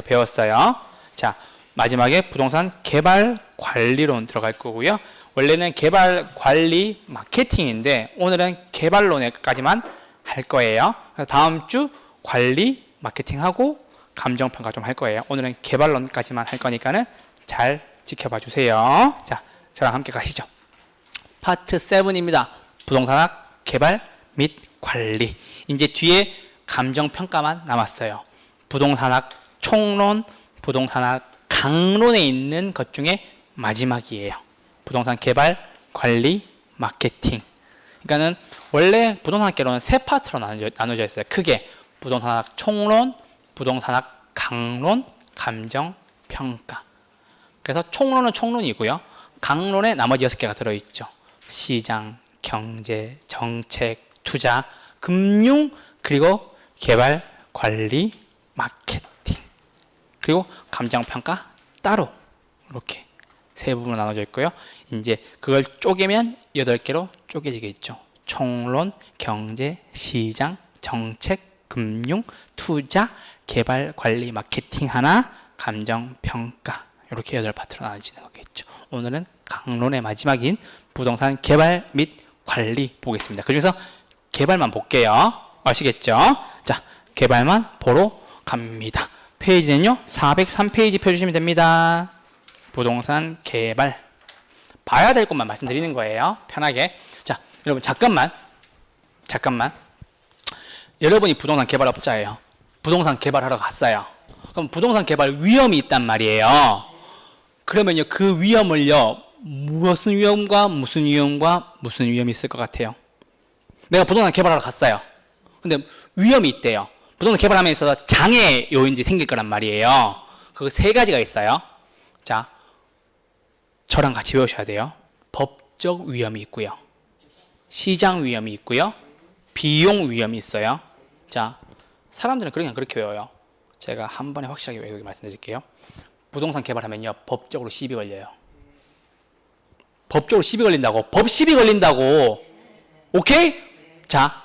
배웠어요. 자, 마지막에 부동산 개발 관리론 들어갈 거고요. 원래는 개발 관리 마케팅인데 오늘은 개발론까지만 할 거예요. 다음 주 관리 마케팅하고 감정평가 좀 할 거예요. 오늘은 개발론까지만 할 거니까는 잘 지켜봐 주세요. 자, 저랑 함께 가시죠. 파트 7입니다. 부동산학 개발 및 관리. 이제 뒤에 감정평가만 남았어요. 부동산학 총론, 부동산학 강론에 있는 것 중에 마지막이에요. 부동산 개발, 관리, 마케팅. 그러니까는 원래 부동산학개론은 세 파트로 나눠져 있어요. 크게 부동산학 총론, 부동산학 강론, 감정평가. 그래서 총론은 총론이고요. 강론에 나머지 6개가 들어있죠. 시장, 경제, 정책, 투자, 금융, 그리고 개발, 관리, 마케팅. 그리고 감정평가 따로 이렇게 세 부분으로 나눠져 있고요. 이제 그걸 쪼개면 8개로 쪼개지겠죠. 총론, 경제, 시장, 정책, 금융, 투자, 개발, 관리, 마케팅 하나, 감정평가. 이렇게 8파트로 나눠지는 거겠죠. 오늘은 강론의 마지막인 부동산 개발 및 관리 보겠습니다. 그 중에서 개발만 볼게요. 아시겠죠? 자, 개발만 보러 갑니다. 페이지는요, 403페이지 펴주시면 됩니다. 부동산 개발. 봐야 될 것만 말씀드리는 거예요. 편하게. 자, 여러분, 잠깐만. 여러분이 부동산 개발업자예요. 부동산 개발하러 갔어요. 그럼 부동산 개발 위험이 있단 말이에요. 그러면요, 그 위험을요, 무슨 위험과 무슨 위험과 무슨 위험이 있을 것 같아요? 내가 부동산 개발하러 갔어요. 근데 위험이 있대요. 부동산 개발함에 있어서 장애 요인들이 생길 거란 말이에요. 그 3가지가 있어요. 자, 저랑 같이 외우셔야 돼요. 법적 위험이 있고요. 시장 위험이 있고요. 비용 위험이 있어요. 자, 사람들은 그냥 그렇게 외워요. 제가 한 번에 확실하게 외우게 말씀드릴게요. 부동산 개발하면요, 법적으로 시비 걸려요. 법적으로 시비 걸린다고. 법 시비 걸린다고. 오케이? 자,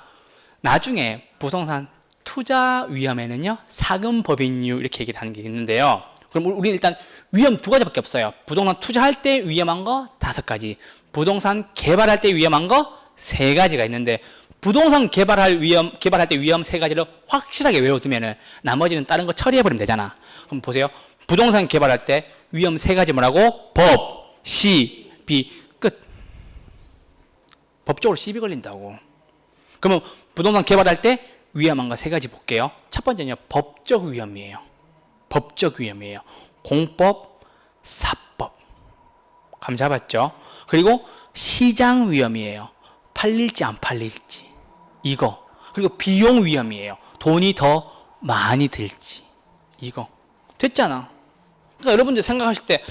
나중에 부동산 투자 위험에는요, 사금 법인율 이렇게 얘기를 하는 게 있는데요. 그럼 우리는 일단 위험 2가지밖에 없어요. 부동산 투자할 때 위험한 거 5가지. 부동산 개발할 때 위험한 거 3가지가 있는데, 부동산 개발할 때 위험 3가지를 확실하게 외워두면은 나머지는 다른 거 처리해버리면 되잖아. 그럼 보세요. 부동산 개발할 때 위험 3가지 뭐라고? 법, 시, 비, 끝. 법적으로 시비 걸린다고. 그러면 부동산 개발할 때 위험한 거 3가지 볼게요. 첫 번째는요, 법적 위험이에요. 법적 위험이에요. 공법, 사법. 감 잡았죠? 그리고 시장 위험이에요. 팔릴지 안 팔릴지. 이거. 그리고 비용 위험이에요. 돈이 더 많이 들지. 이거. 됐잖아. 그러니까 여러분들 생각하실 때,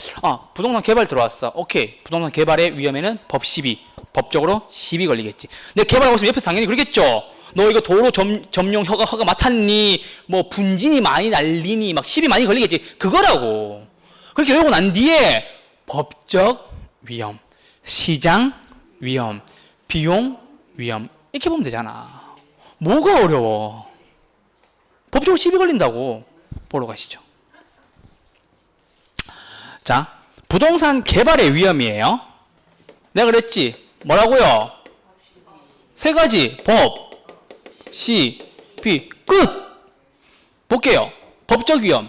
부동산 개발 들어왔어. 오케이. 부동산 개발의 위험에는 법 시비. 법적으로 시비 걸리겠지. 근데 개발하고 있으면 옆에서 당연히 그러겠죠. 너 이거 도로 점용 허가 맡았니? 뭐 분진이 많이 날리니? 막 시비 많이 걸리겠지. 그거라고. 그렇게 외우고 난 뒤에 법적 위험, 시장 위험, 비용 위험 이렇게 보면 되잖아. 뭐가 어려워? 법적으로 시비 걸린다고. 보러 가시죠. 자, 부동산 개발의 위험이에요. 내가 그랬지. 뭐라고요? 3가지. 법, 시, 비. 끝! 볼게요. 법적 위험.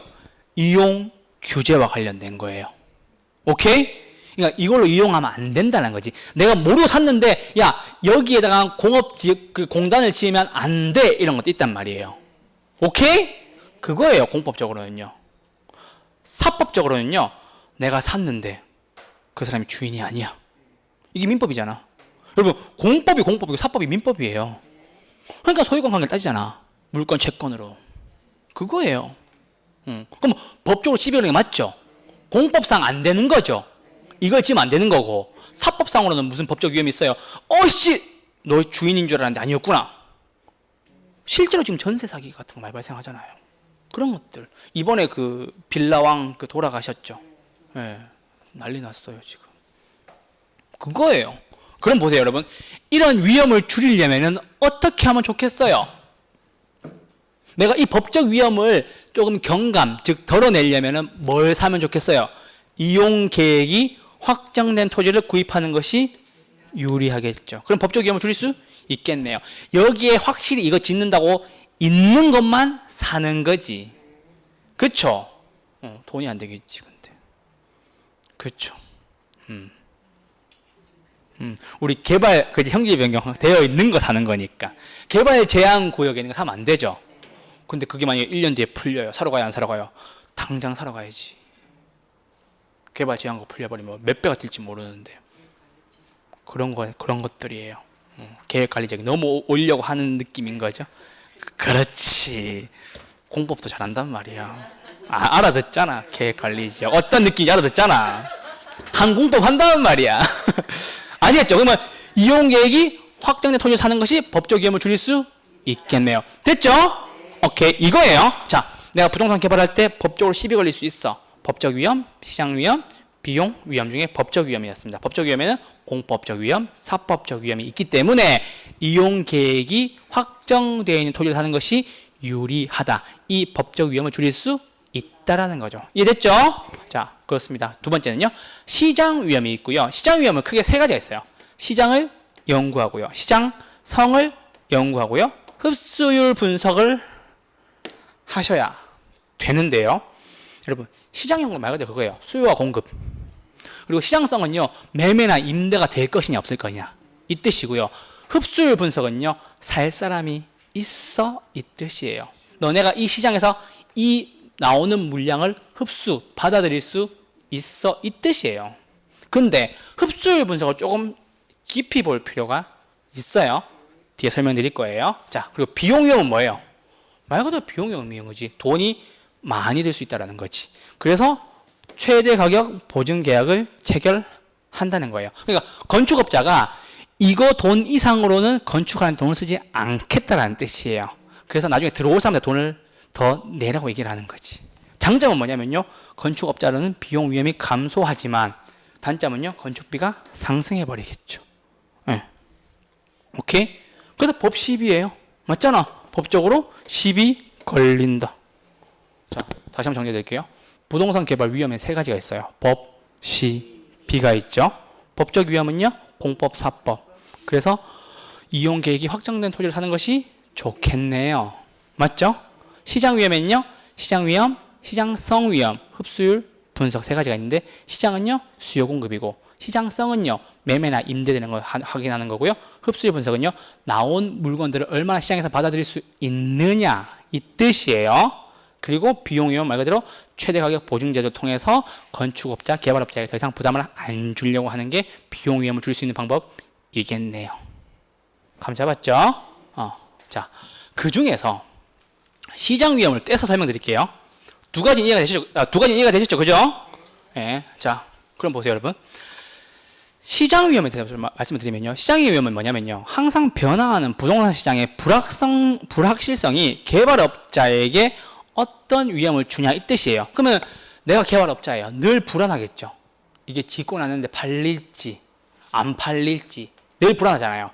이용 규제와 관련된 거예요. 오케이? 그러니까 이걸로 이용하면 안 된다는 거지. 내가 모르고 샀는데, 야, 여기에다가 공단을 지으면 안 돼. 이런 것도 있단 말이에요. 오케이? 그거예요. 공법적으로는요. 사법적으로는요, 내가 샀는데 그 사람이 주인이 아니야. 이게 민법이잖아. 여러분, 공법이 공법이고 사법이 민법이에요. 그러니까 소유권 관계를 따지잖아. 물권, 채권으로. 그거예요. 그럼 법적으로 시비 걸는 게 맞죠? 공법상 안 되는 거죠. 이걸 지으면 안 되는 거고, 사법상으로는 무슨 법적 위험이 있어요? 어씨! 너 주인인 줄 알았는데 아니었구나. 실제로 지금 전세 사기 같은 거 많이 발생하잖아요. 그런 것들. 이번에 그 빌라왕 그 돌아가셨죠. 예, 난리 났어요, 지금. 그거예요. 그럼 보세요, 여러분. 이런 위험을 줄이려면은 어떻게 하면 좋겠어요? 내가 이 법적 위험을 조금 경감, 즉 덜어내려면 뭘 사면 좋겠어요? 이용 계획이 확정된 토지를 구입하는 것이 유리하겠죠. 그럼 법적 위험을 줄일 수 있겠네요. 여기에 확실히 이거 짓는다고 있는 것만 사는 거지. 그쵸? 돈이 안 되겠지, 근데. 그쵸? 우리 개발, 그지, 형질 변경 되어 있는 거 사는 거니까. 개발 제한 구역에 있는 거 사면 안 되죠. 근데 그게 만약에 1년 뒤에 풀려요. 사러 가요, 안 사러 가요? 당장 사러 가야지. 개발 제한거 풀려버리면 몇 배가 뛸지 모르는데. 그런 것들이에요. 계획관리적이 너무 올려고 하는 느낌인 거죠. 그렇지. 공법도 잘한단 말이야. 알아듣잖아. 계획관리적. 어떤 느낌인지 알아듣잖아. 항공법 한다는 말이야. 아시겠죠? 그러면 이용계획이 확정된 토지를 사는 것이 법적 위험을 줄일 수 있겠네요. 됐죠? 오케이. 이거예요. 자, 내가 부동산 개발할 때 법적으로 시비 걸릴 수 있어. 법적 위험, 시장 위험, 비용 위험 중에 법적 위험이었습니다. 법적 위험에는 공법적 위험, 사법적 위험이 있기 때문에 이용계획이 확정되어 있는 토지를 사는 것이 유리하다. 이 법적 위험을 줄일 수 있다라는 거죠. 이해됐죠? 자, 그렇습니다. 두 번째는요. 시장 위험이 있고요. 시장 위험은 크게 세 가지가 있어요. 시장을 연구하고요. 시장성을 연구하고요. 흡수율 분석을 하셔야 되는데요. 여러분, 시장 연구 말 그대로 그거예요. 수요와 공급. 그리고 시장성은요. 매매나 임대가 될 것이냐 없을 거냐. 이 뜻이고요. 흡수율 분석은요. 살 사람이 있어 이 뜻이에요. 너네가 이 시장에서 이 나오는 물량을 받아들일 수 있어 이 뜻이에요. 근데 흡수율 분석을 조금 깊이 볼 필요가 있어요. 뒤에 설명드릴 거예요. 자, 그리고 비용 위험은 뭐예요? 말 그대로 비용 위험인 거지. 돈이 많이 들 수 있다는 거지. 그래서 최대 가격 보증 계약을 체결한다는 거예요. 그러니까 건축업자가 이거 돈 이상으로는 건축하는 돈을 쓰지 않겠다라는 뜻이에요. 그래서 나중에 들어올 사람들 돈을 더 내라고 얘기를 하는 거지. 장점은 뭐냐면요. 건축업자로는 비용 위험이 감소하지만 단점은요. 건축비가 상승해버리겠죠. 네. 오케이? 그래서 법 시비예요. 맞잖아. 법적으로 시비 걸린다. 자, 다시 한번 정리해드릴게요. 부동산 개발 위험에 세 가지가 있어요. 법, 시, 비가 있죠. 법적 위험은요. 공법, 사법. 그래서 이용계획이 확정된 토지를 사는 것이 좋겠네요. 맞죠? 시장 위험에는요. 시장 위험, 시장성 위험, 흡수율 분석 세 가지가 있는데 시장은요. 수요 공급이고 시장성은요. 매매나 임대되는 걸 확인하는 거고요. 흡수율 분석은요. 나온 물건들을 얼마나 시장에서 받아들일 수 있느냐 이 뜻이에요. 그리고 비용 위험 말 그대로 최대 가격 보증 제도를 통해서 건축업자, 개발업자에게 더 이상 부담을 안 주려고 하는 게 비용 위험을 줄 수 있는 방법이겠네요. 감 잡았죠? 자, 그 중에서 시장 위험을 떼서 설명드릴게요. 두 가지 이해가 되셨죠? 그죠? 예. 자, 그럼 보세요, 여러분. 시장 위험에 대해서 말씀을 드리면요. 시장의 위험은 뭐냐면요. 항상 변화하는 부동산 시장의 불확실성이 개발업자에게 어떤 위험을 주냐 이 뜻이에요. 그러면 내가 개발업자예요. 늘 불안하겠죠. 이게 짓고 났는데 팔릴지 안 팔릴지 늘 불안하잖아요.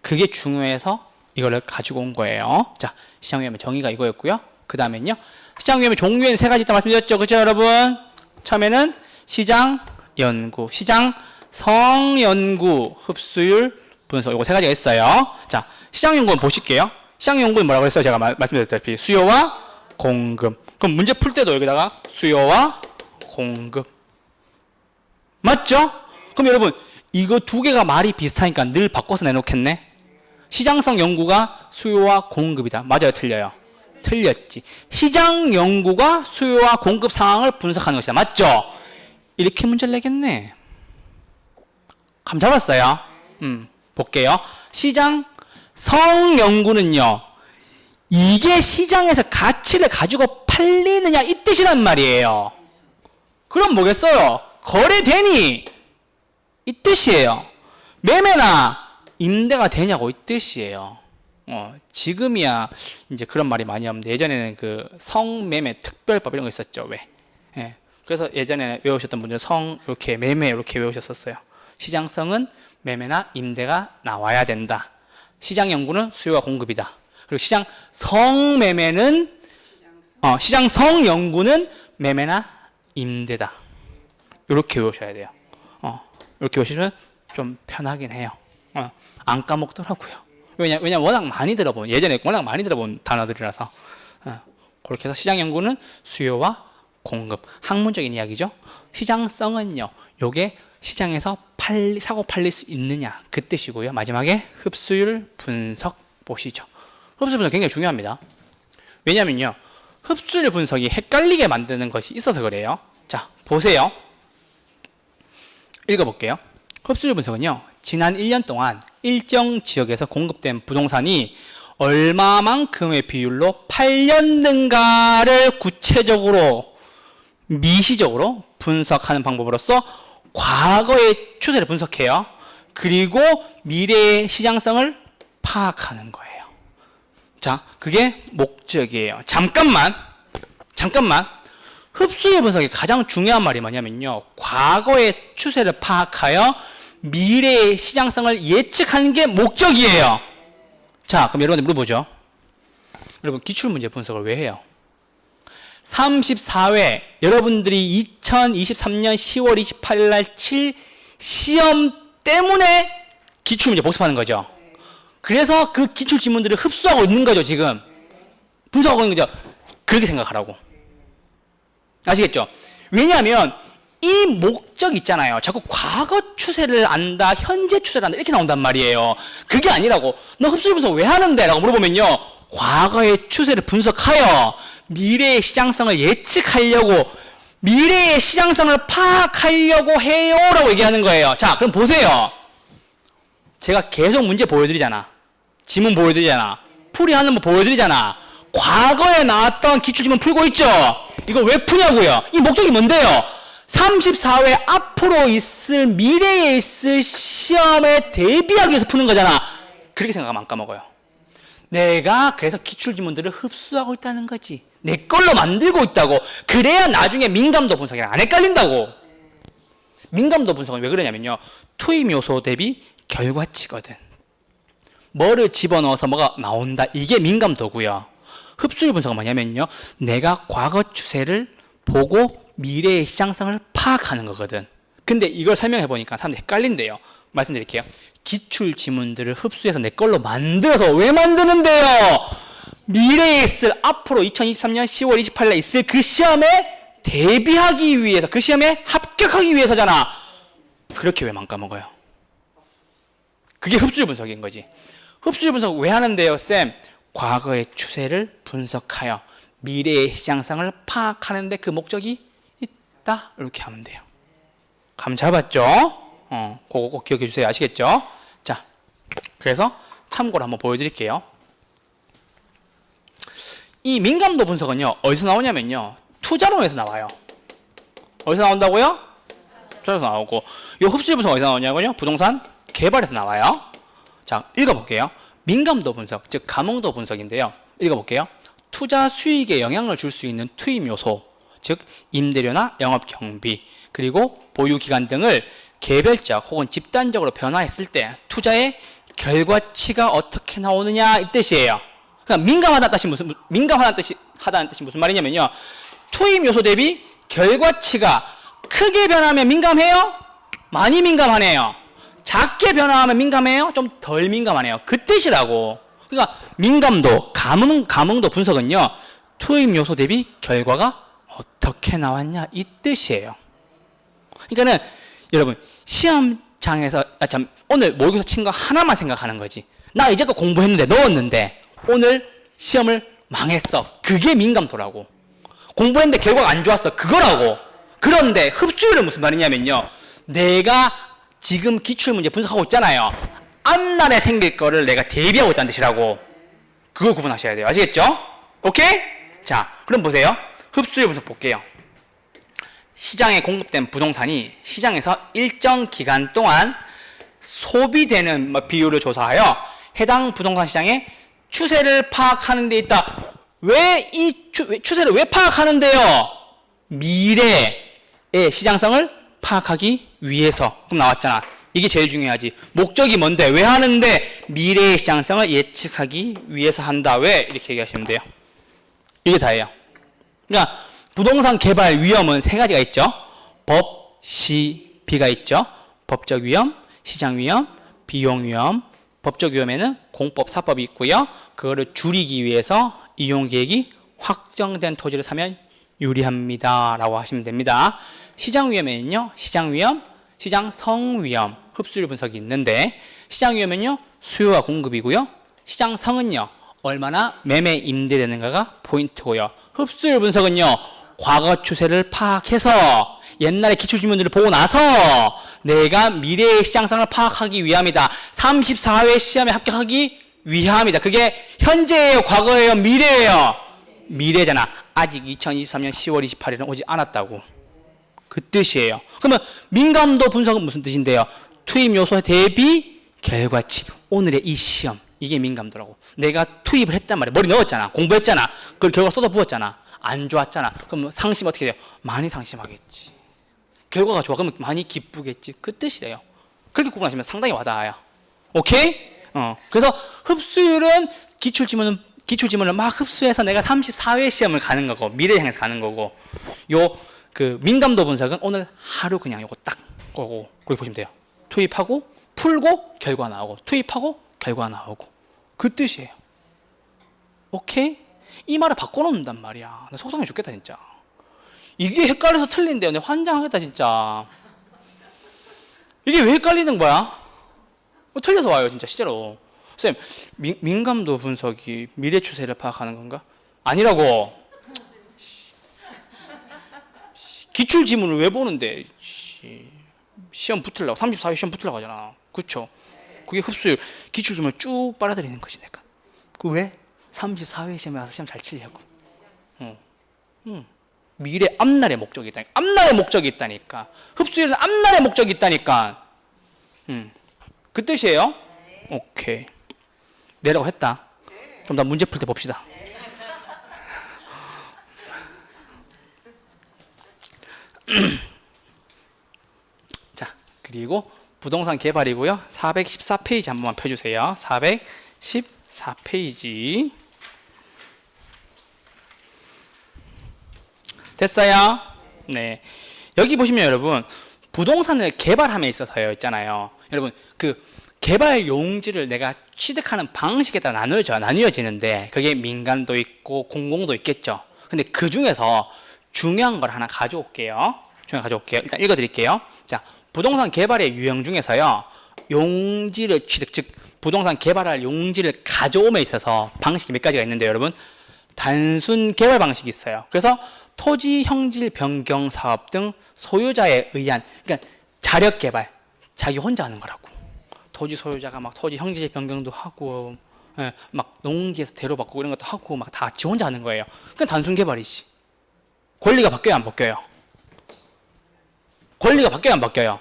그게 중요해서 이거를 가지고 온 거예요. 자, 시장 위험의 정의가 이거였고요. 그 다음엔요. 시장 위험의 종류에는 세 가지 있다 말씀드렸죠. 그죠, 여러분? 처음에는 시장 연구, 시장 성연구, 흡수율 분석. 이거 세 가지가 있어요. 자, 시장 연구는 보실게요. 시장 연구는 뭐라고 했어요? 제가 말씀드렸다시피 수요와 공급. 그럼 문제 풀 때도 여기다가 수요와 공급. 맞죠? 그럼 여러분 이거 두 개가 말이 비슷하니까 늘 바꿔서 내놓겠네. 시장성 연구가 수요와 공급이다. 맞아요? 틀려요? 틀렸지. 시장 연구가 수요와 공급 상황을 분석하는 것이다. 맞죠? 이렇게 문제를 내겠네. 감 잡았어요? 볼게요. 시장 성 연구는요. 이게 시장에서 가치를 가지고 팔리느냐 이 뜻이란 말이에요. 그럼 뭐겠어요? 거래되니 이 뜻이에요. 매매나 임대가 되냐고 이 뜻이에요. 지금이야 이제 그런 말이 많이 없는데 예전에는 그 성매매 특별법 이런 거 있었죠. 왜? 예. 그래서 예전에 외우셨던 분들 성 이렇게 매매 이렇게 외우셨었어요. 시장성은 매매나 임대가 나와야 된다. 시장 연구는 수요와 공급이다. 그리고 시장성 매매는 시장성 연구는 매매나 임대다. 이렇게 외우셔야 돼요. 이렇게 외우시면 좀 편하긴 해요. 안 까먹더라고요. 왜냐면 워낙 많이 들어본, 예전에 워낙 많이 들어본 단어들이라서. 그렇게 해서 시장 연구는 수요와 공급, 학문적인 이야기죠. 시장성은요, 요게 시장에서 사고 팔릴 수 있느냐 그 뜻이고요. 마지막에 흡수율 분석 보시죠. 흡수율 분석 굉장히 중요합니다. 왜냐면요, 흡수율 분석이 헷갈리게 만드는 것이 있어서 그래요. 자, 보세요. 읽어볼게요. 흡수율 분석은요, 지난 1년 동안 일정 지역에서 공급된 부동산이 얼마만큼의 비율로 팔렸는가를 구체적으로 미시적으로 분석하는 방법으로서 과거의 추세를 분석해요. 그리고 미래의 시장성을 파악하는 거예요. 자, 그게 목적이에요. 잠깐만. 흡수율 분석의 가장 중요한 말이 뭐냐면요, 과거의 추세를 파악하여 미래의 시장성을 예측하는 게 목적이에요. 자, 그럼 여러분들 물어보죠. 여러분, 기출문제 분석을 왜 해요? 34회 여러분들이 2023년 10월 28일 날 칠 시험 때문에 기출문제 복습하는 거죠. 그래서 그 기출 지문들을 흡수하고 있는 거죠. 지금 분석하고 있는 거죠. 그렇게 생각하라고. 아시겠죠? 왜냐하면 이 목적 있잖아요. 자꾸 과거 추세를 안다, 현재 추세를 안다 이렇게 나온단 말이에요. 그게 아니라고. 너 흡수율 분석 왜 하는데? 라고 물어보면요, 과거의 추세를 분석하여 미래의 시장성을 예측하려고, 미래의 시장성을 파악하려고 해요 라고 얘기하는 거예요. 자, 그럼 보세요. 제가 계속 문제 보여드리잖아. 지문 보여드리잖아. 풀이하는 거 보여드리잖아. 과거에 나왔던 기출지문 풀고 있죠? 이거 왜 푸냐고요? 이 목적이 뭔데요? 34회 앞으로 있을, 미래에 있을 시험에 대비하기 위해서 푸는 거잖아. 그렇게 생각하면 안 까먹어요. 내가 그래서 기출지문들을 흡수하고 있다는 거지. 내 걸로 만들고 있다고. 그래야 나중에 민감도 분석이랑 안 헷갈린다고. 민감도 분석은 왜 그러냐면요, 투입 요소 대비 결과치거든. 뭐를 집어넣어서 뭐가 나온다, 이게 민감도고요. 흡수율 분석은 뭐냐면요, 내가 과거 추세를 보고 미래의 시장성을 파악하는 거거든. 근데 이걸 설명해 보니까 사람들이 헷갈린대요. 말씀드릴게요. 기출 지문들을 흡수해서 내 걸로 만들어서 왜 만드는데요? 미래에 있을, 앞으로 2023년 10월 28일에 있을 그 시험에 대비하기 위해서, 그 시험에 합격하기 위해서잖아. 그렇게 왜 안 까먹어요? 그게 흡수율 분석인 거지. 흡수율 분석 왜 하는데요, 쌤? 과거의 추세를 분석하여 미래의 시장성을 파악하는데 그 목적이 있다. 이렇게 하면 돼요. 감 잡았죠? 그거 꼭 기억해 주세요. 아시겠죠? 자, 그래서 참고로 한번 보여드릴게요. 이 민감도 분석은요, 어디서 나오냐면요, 투자론에서 나와요. 어디서 나온다고요? 투자론에서 나오고, 이 흡수율 분석 어디서 나오냐고요? 부동산 개발에서 나와요. 자, 읽어볼게요. 민감도 분석, 즉 감흥도 분석인데요. 읽어볼게요. 투자 수익에 영향을 줄 수 있는 투입 요소, 즉 임대료나 영업 경비, 그리고 보유 기간 등을 개별적 혹은 집단적으로 변화했을 때 투자의 결과치가 어떻게 나오느냐 이 뜻이에요. 그러니까 민감하다는 뜻이 무슨 말이냐면요, 투입 요소 대비 결과치가 크게 변하면 민감해요? 많이 민감하네요. 작게 변화하면 민감해요? 좀 덜 민감하네요. 그 뜻이라고. 그러니까 민감도, 감흥도 분석은요, 투입 요소 대비 결과가 어떻게 나왔냐 이 뜻이에요. 그러니까는 여러분, 시험장에서 오늘 모의고사 친 거 하나만 생각하는 거지. 나 이제껏 공부했는데, 넣었는데 오늘 시험을 망했어. 그게 민감도라고. 공부했는데 결과가 안 좋았어. 그거라고. 그런데 흡수율은 무슨 말이냐면요, 내가 지금 기출문제 분석하고 있잖아요. 앞날에 생길 거를 내가 대비하고 있다는 뜻이라고. 그걸 구분하셔야 돼요. 아시겠죠? 오케이? 자, 그럼 보세요. 흡수율 분석 볼게요. 시장에 공급된 부동산이 시장에서 일정 기간 동안 소비되는 비율을 조사하여 해당 부동산 시장의 추세를 파악하는 데 있다. 왜 이 추세를 왜 파악하는데요? 미래의 시장성을 파악하기 위해서. 그럼 나왔잖아. 이게 제일 중요하지. 목적이 뭔데? 왜 하는데? 미래의 시장성을 예측하기 위해서 한다. 왜? 이렇게 얘기하시면 돼요. 이게 다예요. 그러니까 부동산 개발 위험은 세 가지가 있죠. 법, 시, 비가 있죠. 법적 위험, 시장 위험, 비용 위험. 법적 위험에는 공법, 사법이 있고요. 그거를 줄이기 위해서 이용 계획이 확정된 토지를 사면 유리합니다. 라고 하시면 됩니다. 시장 위험에는요. 시장 위험, 시장 성 위험, 흡수율 분석이 있는데 시장 위험은요. 수요와 공급이고요. 시장 성은요. 얼마나 매매 임대되는가가 포인트고요. 흡수율 분석은요. 과거 추세를 파악해서 옛날에 기출지문들을 보고 나서 내가 미래의 시장성을 파악하기 위함이다. 34회 시험에 합격하기 위함이다. 그게 현재예요? 과거예요? 미래예요? 미래잖아. 아직 2023년 10월 28일은 오지 않았다고. 그 뜻이에요. 그러면 민감도 분석은 무슨 뜻인데요? 투입 요소 대비 결과치. 오늘의 이 시험. 이게 민감도라고. 내가 투입을 했단 말이야. 머리 넣었잖아. 공부했잖아. 그걸 결과 쏟아부었잖아. 안 좋았잖아. 그럼 상심 어떻게 돼요? 많이 상심하겠지. 결과가 좋아. 그러면 많이 기쁘겠지. 그 뜻이래요. 그렇게 구분하시면 상당히 와닿아요. 오케이? 그래서 흡수율은 기출지문을 막 흡수해서 내가 34회 시험을 가는 거고, 미래 향해서 가는 거고, 그 민감도 분석은 오늘 하루 그냥 요거 딱 거고, 그렇게 보시면 돼요. 투입하고, 풀고, 결과 나오고, 투입하고, 결과 나오고. 그 뜻이에요. 오케이? 이 말을 바꿔놓는단 말이야. 나 속상해 죽겠다, 진짜. 이게 헷갈려서 틀린데요. 내가 환장하겠다, 진짜. 이게 왜 헷갈리는 거야? 틀려서 와요, 진짜, 실제로. 쌤, 민감도 분석이 미래 추세를 파악하는 건가? 아니라고. 기출 지문을 왜 보는데? 시험 붙으려고, 34회 시험 붙으려고 하잖아. 그쵸? 그게 흡수율, 기출 지문을 쭉 빨아들이는 것이 내가. 그 왜? 34회 시험에 와서 시험 잘 치려고. 미래 앞날의 목적이 있다니까. 앞날의 목적이 있다니까. 흡수율은 앞날의 목적이 있다니까. 그 뜻이에요? 오케이. 내라고 했다. 좀 더 문제 풀 때 봅시다. 자, 그리고 부동산 개발이고요. 414페이지 한 번만 펴주세요. 414페이지. 됐어요? 네. 여기 보시면 여러분, 부동산을 개발함에 있어서요, 있잖아요. 여러분, 그 개발 용지를 내가 취득하는 방식에 따라 나뉘어지는데, 그게 민간도 있고 공공도 있겠죠. 근데 그 중에서 중요한 걸 하나 가져올게요. 일단 읽어드릴게요. 자, 부동산 개발의 유형 중에서요, 용지를 취득, 즉 부동산 개발할 용지를 가져옴에 있어서 방식이 몇 가지가 있는데, 여러분, 단순 개발 방식이 있어요. 그래서 토지 형질 변경 사업 등 소유자에 의한, 그러니까 자력 개발, 자기 혼자 하는 거라고. 토지 소유자가 막 토지 형질 변경도 하고, 막 농지에서 대로 바꾸고 이런 것도 하고 막 다 지 혼자 하는 거예요. 그냥 단순 개발이지. 권리가 바뀌어요, 안 바뀌어요? 권리가 바뀌어요, 안 바뀌어요?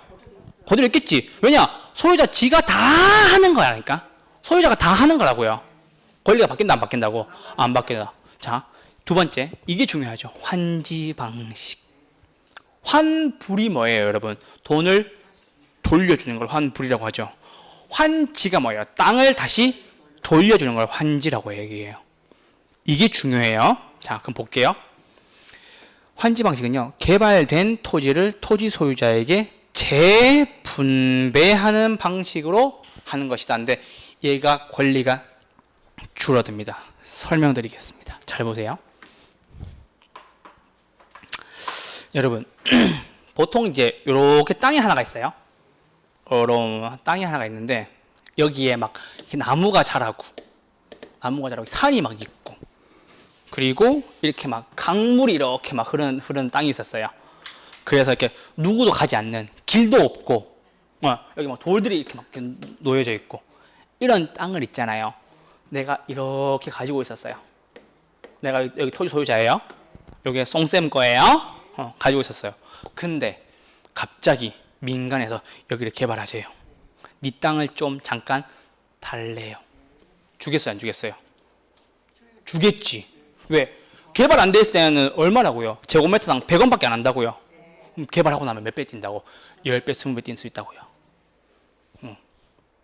그대로 있겠지. 왜냐? 소유자 지가 다 하는 거야, 그러니까. 소유자가 다 하는 거라고요. 권리가 바뀐다, 안 바뀐다고? 안 바뀐다. 자, 두 번째, 이게 중요하죠. 환지 방식. 환불이 뭐예요, 여러분? 돈을 돌려주는 걸 환불이라고 하죠. 환지가 뭐예요? 땅을 다시 돌려주는 걸 환지라고 얘기해요. 이게 중요해요. 자, 그럼 볼게요. 환지 방식은요, 개발된 토지를 토지 소유자에게 재분배하는 방식으로 하는 것이다. 근데 얘가 권리가 줄어듭니다. 설명드리겠습니다. 잘 보세요. 여러분, 보통 이제 이렇게 땅이 하나가 있어요. 이런 땅이 하나가 있는데 여기에 막 이렇게 나무가 자라고 산이 막 있고, 그리고 이렇게 막 강물이 이렇게 막 흐르는 땅이 있었어요. 그래서 이렇게 누구도 가지 않는, 길도 없고, 여기 막 돌들이 이렇게 막 놓여져 있고, 이런 땅을 있잖아요. 내가 이렇게 가지고 있었어요. 내가 여기 토지 소유자예요. 여기 송쌤 거예요. 가지고 있었어요. 근데 갑자기 민간에서 여기를 개발하세요. 네 땅을 좀 잠깐 달래요. 주겠어요, 안 주겠어요? 주겠지. 왜? 개발 안 돼 있을 때는 얼마라고요? 제곱미터당 100원밖에 안 한다고요. 개발하고 나면 몇 배 뛴다고? 10배, 20배 뛸 수 있다고요.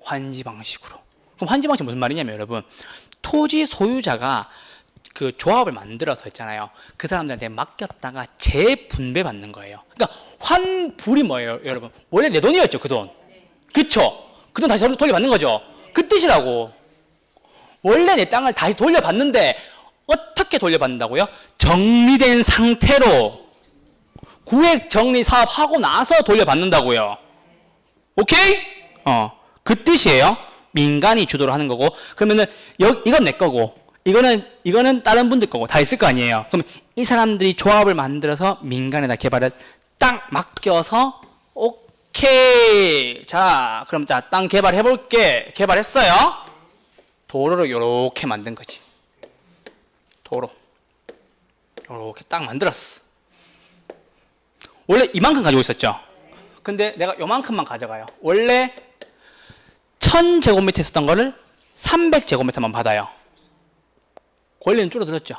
환지 방식으로. 그럼 환지 방식 무슨 말이냐면 여러분, 토지 소유자가 그 조합을 만들어서 했잖아요. 그 사람들한테 맡겼다가 재분배 받는 거예요. 그러니까 환불이 뭐예요, 여러분? 원래 내 돈이었죠, 그 돈. 그쵸? 그 돈 다시 돌려받는 거죠. 그 뜻이라고. 원래 내 땅을 다시 돌려받는데 어떻게 돌려받는다고요? 정리된 상태로 구획 정리 사업하고 나서 돌려받는다고요. 오케이? 그 뜻이에요. 민간이 주도를 하는 거고. 그러면은 이건 내 거고 이거는 다른 분들 거고 다 있을 거 아니에요. 그럼 이 사람들이 조합을 만들어서 민간에다 개발을 딱 맡겨서 오케이. 자, 그럼 땅 개발해 볼게. 개발했어요. 도로를 요렇게 만든 거지. 도로 요렇게 딱 만들었어. 원래 이만큼 가지고 있었죠. 근데 내가 요만큼만 가져가요. 원래 1000제곱미터 있었던 거를 300제곱미터만 받아요. 권리는 줄어들었죠.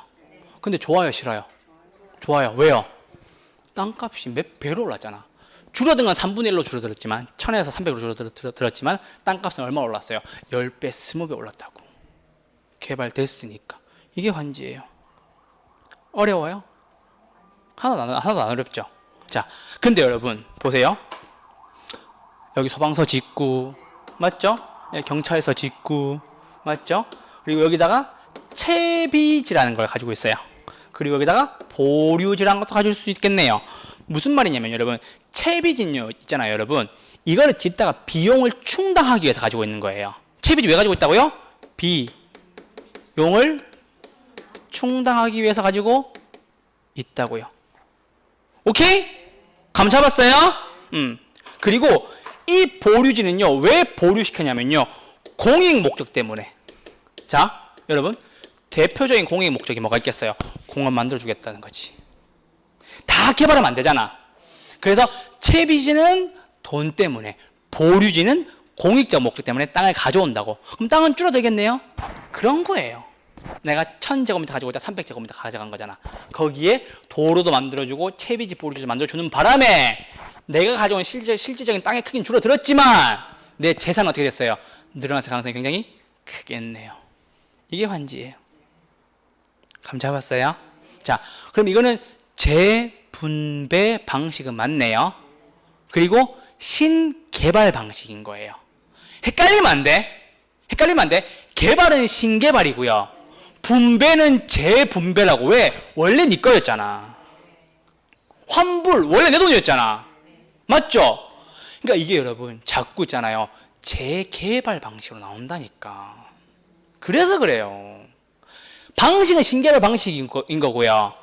근데 좋아요, 싫어요? 좋아요. 왜요? 땅값이 몇 배로 올랐잖아. 줄어든 건 3분의 1로 줄어들었지만 1000에서 300으로 줄어들었지만 땅값은 얼마 올랐어요? 10배, 20배 올랐다고. 개발됐으니까. 이게 환지예요. 어려워요? 하나도 안 어렵죠. 자, 근데 여러분 보세요. 여기 소방서 짓고 맞죠? 경찰서 짓고 맞죠? 그리고 여기다가 채비지라는 걸 가지고 있어요. 그리고 여기다가 보류지라는 것도 가질 수 있겠네요. 무슨 말이냐면 여러분, 채비지요 있잖아요, 여러분. 이거를 짓다가 비용을 충당하기 위해서 가지고 있는 거예요. 채비지 왜 가지고 있다고요? 비용을 충당하기 위해서 가지고 있다고요. 오케이? 감 잡았어요? 그리고 이 보류지는요, 왜 보류시켰냐면요, 공익 목적 때문에. 자, 여러분, 대표적인 공익 목적이 뭐가 있겠어요? 공원 만들어주겠다는 거지. 다 개발하면 안 되잖아. 그래서 채비지는 돈 때문에, 보류지는 공익적 목적 때문에 땅을 가져온다고. 그럼 땅은 줄어들겠네요? 그런 거예요. 내가 1000제곱미터 가지고 있다 300제곱미터 가져간 거잖아. 거기에 도로도 만들어주고 채비지 보류지도 만들어주는 바람에 내가 가져온 실질적인 땅의 크기는 줄어들었지만 내 재산은 어떻게 됐어요? 늘어났을 가능성이 굉장히 크겠네요. 이게 환지예요. 감 잡았어요? 자, 그럼 이거는 재분배 방식은 맞네요. 그리고 신개발 방식인 거예요. 헷갈리면 안 돼. 개발은 신개발이고요. 분배는 재분배라고. 왜? 원래 네 거였잖아. 환불 원래 내 돈이었잖아. 맞죠? 그러니까 이게 여러분 자꾸 있잖아요. 재개발 방식으로 나온다니까. 그래서 그래요. 방식은 신개발 방식인 거고요.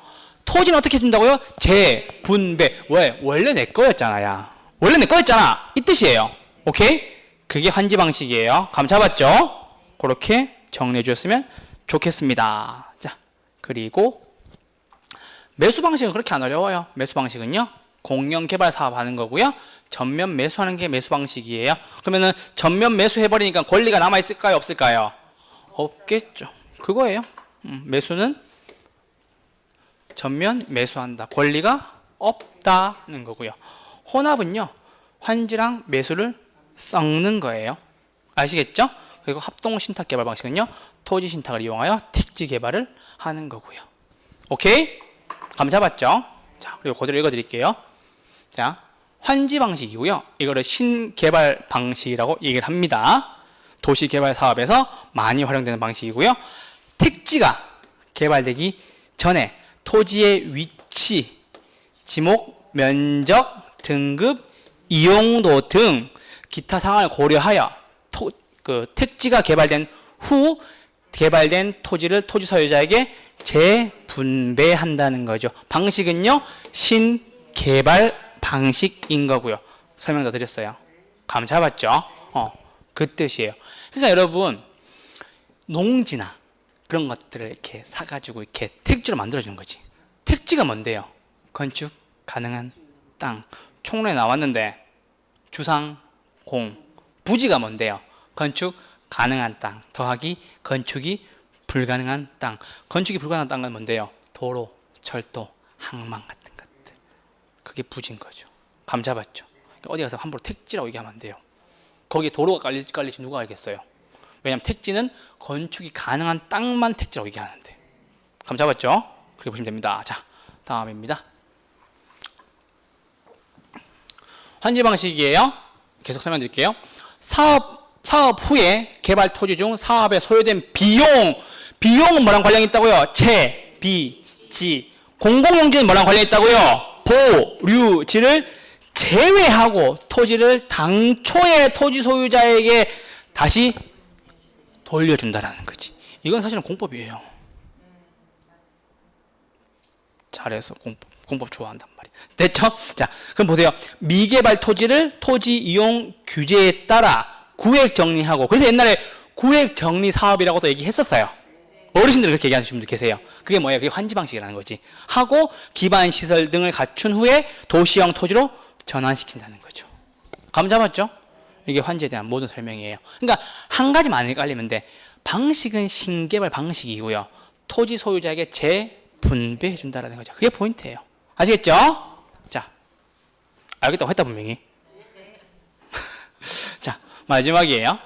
토지는 어떻게 해준다고요? 재분배. 왜? 원래 내 거였잖아요. 원래 내 거였잖아. 이 뜻이에요. 오케이? 그게 환지 방식이에요. 감 잡았죠? 그렇게 정리해 주셨으면 좋겠습니다. 자, 그리고 매수 방식은 그렇게 안 어려워요. 매수 방식은요, 공영 개발 사업 하는 거고요. 전면 매수하는 게 매수 방식이에요. 그러면은 전면 매수해버리니까 권리가 남아있을까요? 없을까요? 없겠죠. 그거예요. 매수는 전면 매수한다. 권리가 없다는 거고요. 혼합은요, 환지랑 매수를 섞는 거예요. 아시겠죠? 그리고 합동 신탁 개발 방식은요, 토지 신탁을 이용하여 택지 개발을 하는 거고요. 오케이? 감 잡았죠? 자, 그리고 그대로 읽어 드릴게요. 자, 환지 방식이고요. 이거를 신개발 방식이라고 얘기를 합니다. 도시 개발 사업에서 많이 활용되는 방식이고요. 택지가 개발되기 전에 토지의 위치, 지목, 면적, 등급, 이용도 등 기타 사항을 고려하여 택지가 개발된 후 개발된 토지를 토지 소유자에게 재분배한다는 거죠. 방식은요, 신개발 방식인 거고요. 설명 더 드렸어요. 감 잡았죠? 그 뜻이에요. 그러니까 여러분, 농지나 그런 것들을 이렇게 사가지고 이렇게 택지로 만들어주는 거지. 택지가 뭔데요? 건축 가능한 땅. 총론에 나왔는데 주상, 공. 부지가 뭔데요? 건축 가능한 땅 더하기 건축이 불가능한 땅. 건축이 불가능한 땅은 뭔데요? 도로, 철도, 항만 같은 것들. 그게 부지인 거죠. 감 잡았죠? 어디 가서 함부로 택지라고 얘기하면 안 돼요. 거기에 도로가 깔릴지 누가 알겠어요? 왜냐하면 택지는 건축이 가능한 땅만 택지라고 얘기하는데. 감 잡았죠? 그렇게 보시면 됩니다. 자, 다음입니다. 환지 방식이에요. 계속 설명드릴게요. 사업 후에 개발 토지 중 사업에 소요된 비용은 뭐랑 관련이 있다고요? 채, 비, 지. 공공용지는 뭐랑 관련이 있다고요? 보류지를 제외하고 토지를 당초의 토지 소유자에게 다시 돌려준다라는 거지. 이건 사실은 공법이에요. 잘해서 공법 좋아한단 말이야. 됐죠? 자, 그럼 보세요. 미개발 토지를 토지 이용 규제에 따라 구획 정리하고, 그래서 옛날에 구획 정리 사업이라고도 얘기했었어요. 어르신들 그렇게 얘기하는 분들 계세요. 그게 뭐예요? 그게 환지 방식이라는 거지. 하고 기반 시설 등을 갖춘 후에 도시형 토지로 전환시킨다는 거죠. 감 잡았죠? 이게 환지에 대한 모든 설명이에요. 그러니까 한 가지만 안 헷갈리면 돼. 방식은 신개발 방식이고요. 토지 소유자에게 재분배해 준다라는 거죠. 그게 포인트예요. 아시겠죠? 자, 알겠다고 했다 분명히. 자, 마지막이에요.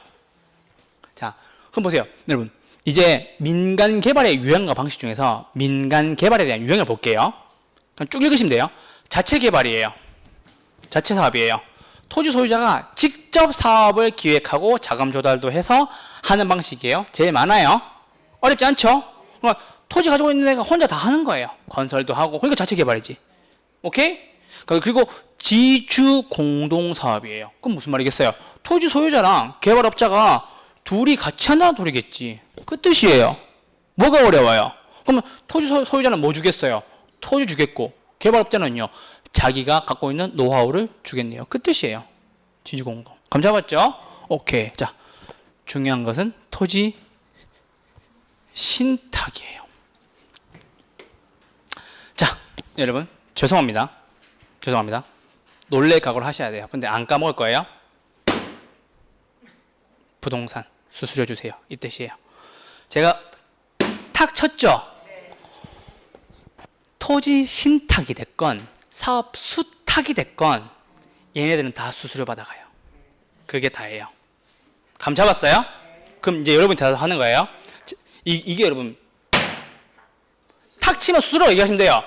자, 그럼 보세요. 여러분, 이제 민간 개발의 유형과 방식 중에서 민간 개발에 대한 유형을 볼게요. 그럼 쭉 읽으시면 돼요. 자체 개발이에요. 자체 사업이에요. 토지 소유자가 직접 사업을 기획하고 자금 조달도 해서 하는 방식이에요. 제일 많아요. 어렵지 않죠? 그러니까 토지 가지고 있는 애가 혼자 다 하는 거예요. 건설도 하고. 그러니까 자체 개발이지. 오케이? 그리고 지주 공동 사업이에요. 그럼 무슨 말이겠어요? 토지 소유자랑 개발업자가 둘이 같이 한다는 소리겠지. 그 뜻이에요. 뭐가 어려워요? 그러면 토지 소유자는 뭐 주겠어요? 토지 주겠고, 개발업자는요, 자기가 갖고 있는 노하우를 주겠네요. 그 뜻이에요. 지주공동. 감 잡았죠? 오케이. 자, 중요한 것은 토지 신탁이에요. 자, 여러분, 죄송합니다. 놀랄 각오를 하셔야 돼요. 근데 안 까먹을 거예요. 부동산 수수료 주세요. 이 뜻이에요. 제가 탁 쳤죠? 토지 신탁이 됐건 사업 수탁이 됐건 얘네들은 다 수수료 받아가요. 그게 다예요. 감 잡았어요? 그럼 이제 여러분이 대답 하는 거예요. 이게 여러분 탁 치면 수수료 얘기하시면 돼요.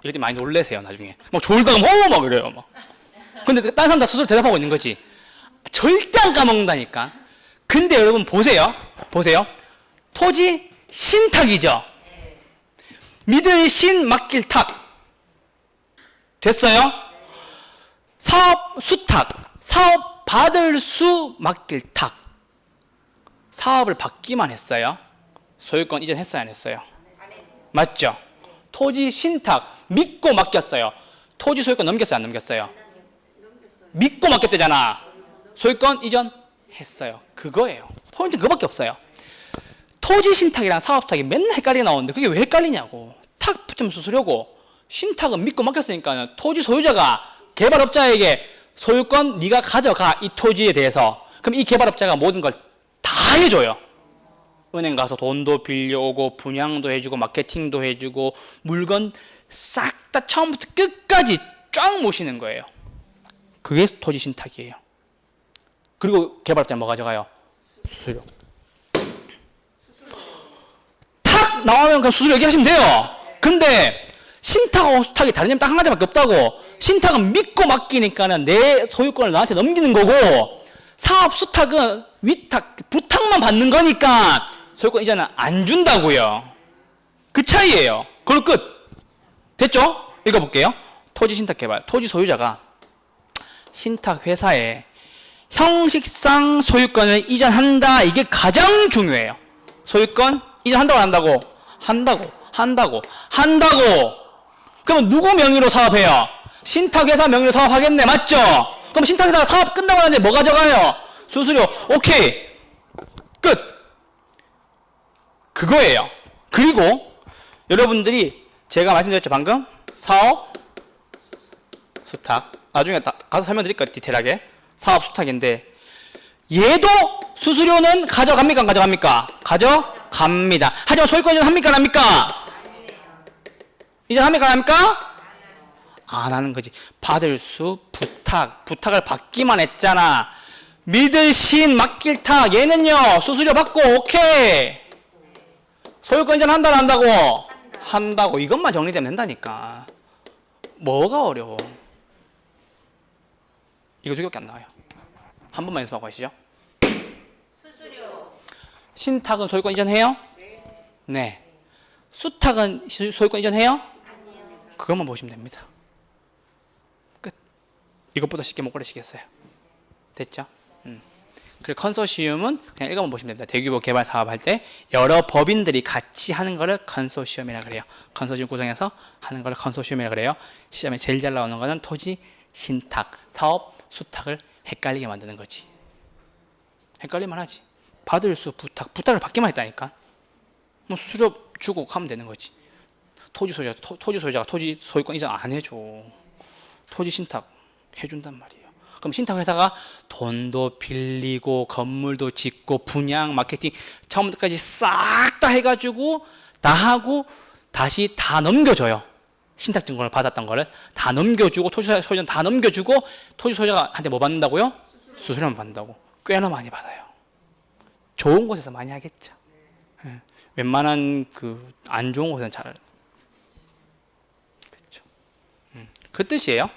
이럴 때 많이 놀래세요. 나중에 막 졸다가 막 그래요. 막. 근데 다른 사람 다 스스로 대답하고 있는 거지. 절대 안 까먹는다니까. 근데 여러분 보세요. 토지 신탁이죠. 믿을 신 맡길 탁. 됐어요? 사업 수탁. 사업 받을 수 맡길 탁. 사업을 받기만 했어요. 소유권 이전했어요, 안 했어요? 맞죠? 토지 신탁. 믿고 맡겼어요. 토지 소유권 넘겼어요, 안 넘겼어요? 믿고 맡겼대잖아. 소유권 이전했어요. 그거예요. 포인트는 그거밖에 없어요. 토지 신탁이랑 사업 수탁이 맨날 헷갈리게 나오는데 그게 왜 헷갈리냐고. 탁 붙으면 수수료고, 신탁은 믿고 맡겼으니까 토지 소유자가 개발업자에게 소유권 네가 가져가, 이 토지에 대해서. 그럼 이 개발업자가 모든 걸 다 해줘요. 은행 가서 돈도 빌려오고 분양도 해주고 마케팅도 해주고 물건 싹 다 처음부터 끝까지 쫙 모시는 거예요. 그게 토지 신탁이에요. 그리고 개발업자는 뭐 가져가요? 수수료. 탁 나오면 그냥 수수료 얘기하시면 돼요. 근데 신탁하고 수탁이 다른 점이 딱 한 가지밖에 없다고. 신탁은 믿고 맡기니까는 내 소유권을 나한테 넘기는 거고, 사업 수탁은 위탁, 부탁만 받는 거니까 소유권 이전은 안 준다고요. 그 차이예요. 그걸 끝. 됐죠? 읽어볼게요. 토지 신탁 개발. 토지 소유자가 신탁 회사에 형식상 소유권을 이전한다. 이게 가장 중요해요. 소유권 이전한다고 안 한다고? 한다고. 그러면 누구 명의로 사업해요? 신탁 회사 명의로 사업하겠네. 맞죠? 그럼 신탁 회사 사업 끝나고 나는데 뭐 가져가요? 수수료. 오케이. 끝. 그거예요. 그리고 여러분들이 제가 말씀드렸죠, 방금? 사업 수탁. 나중에 가서 설명드릴 거예요, 디테일하게. 사업 수탁인데 얘도 수수료는 가져갑니까, 안 가져갑니까? 가져갑니다. 하지만 소유권 이전 합니까, 안 합니까? 이전 합니까, 안 합니까? 안 하는 거지. 받을 수, 부탁을 받기만 했잖아. 믿을 신, 맡길 탁. 얘는요, 수수료 받고, 오케이. 소유권 이전 한다, 안 한다고? 한다고. 이것만 정리되면 된다니까. 뭐가 어려워? 이거 두 개밖에 안 나와요. 한 번만 연습하고 가시죠. 수수료. 신탁은 소유권 이전해요? 네. 수탁은 소유권 이전해요? 그것만 보시면 됩니다. 끝. 이것보다 쉽게 못 그리시겠어요. 됐죠? 그리고 컨소시엄은 그냥 읽어만 보시면 됩니다. 대규모 개발 사업 할 때 여러 법인들이 같이 하는 거를 컨소시엄이라 그래요. 컨소시엄 구성해서 하는 거를 컨소시엄이라 그래요. 시험에 제일 잘 나오는 거는 토지, 신탁, 사업, 수탁을 헷갈리게 만드는 거지. 헷갈릴만 하지. 받을 수, 부탁을 받기만 했다니까. 뭐 수수료 주고 하면 되는 거지. 토지 소유자가 토지 소유권 이전 안 해줘. 토지 신탁 해준단 말이에요. 그럼 신탁 회사가 돈도 빌리고 건물도 짓고 분양, 마케팅 처음부터까지 싹 다 해가지고 다 하고 다시 다 넘겨줘요. 신탁 증권을 받았던 거를 다 넘겨주고 토지 소유자는 다 넘겨주고 토지 소유자가 한테 뭐 받는다고요? 수수료만 받는다고. 꽤나 많이 받아요. 좋은 곳에서 많이 하겠죠. 네. 웬만한 그 안 좋은 곳에는 잘 그렇죠. 그 뜻이에요.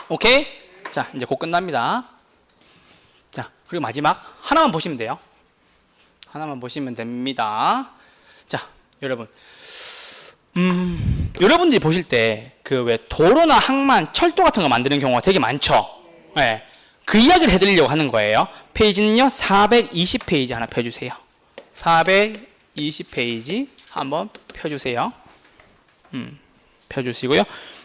오케이? 자, 이제 곧 끝납니다. 자, 그리고 마지막 하나만 보시면 돼요. 하나만 보시면 됩니다. 자, 여러분. 여러분들이 보실 때 그 왜 도로나 항만, 철도 같은 거 만드는 경우가 되게 많죠. 네. 그 이야기를 해드리려고 하는 거예요. 페이지는요, 420페이지 하나 펴주세요. 420페이지 한번 펴주세요. 펴주시고요.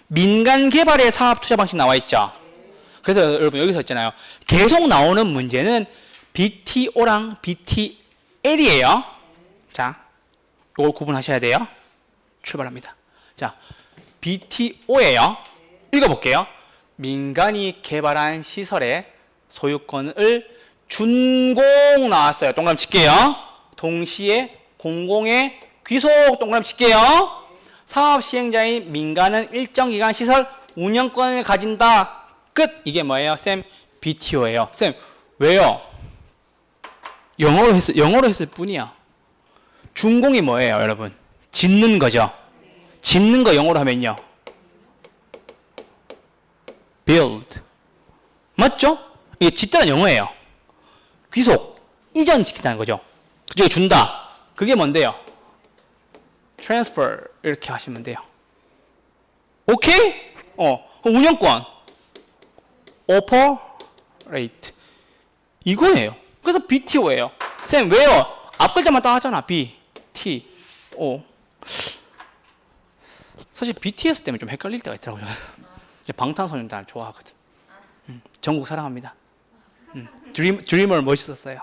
민간 개발의 사업 투자 방식 나와 있죠. 그래서 여러분 여기서 있잖아요. 계속 나오는 문제는 BTO랑 BTL이에요. 자, 이걸 구분하셔야 돼요. 출발합니다. 자, BTO예요. 읽어볼게요. 민간이 개발한 시설의 소유권을 준공 나왔어요. 동그라미 칠게요. 동시에 공공의 귀속 동그라미 칠게요. 사업 시행자인 민간은 일정 기간 시설 운영권을 가진다. 끝. 이게 뭐예요? 쌤, BTO예요. 쌤, 왜요? 영어로 했을 뿐이야. 준공이 뭐예요, 여러분? 짓는 거죠. 짓는 거 영어로 하면요. build. 맞죠? 이게 짓다는 영어예요. 귀속, 이전시킨다는 거죠. 그쪽에 준다. 그게 뭔데요? transfer 이렇게 하시면 돼요. 오케이? 운영권 operate 이거예요. 그래서 BTO예요. 쌤 왜요? 앞 글자만 따왔잖아. B, T, O. 사실 BTS 때문에 좀 헷갈릴 때가 있더라고요. 방탄소년단 좋아하거든. 전국 사랑합니다. 드리머 멋있었어요.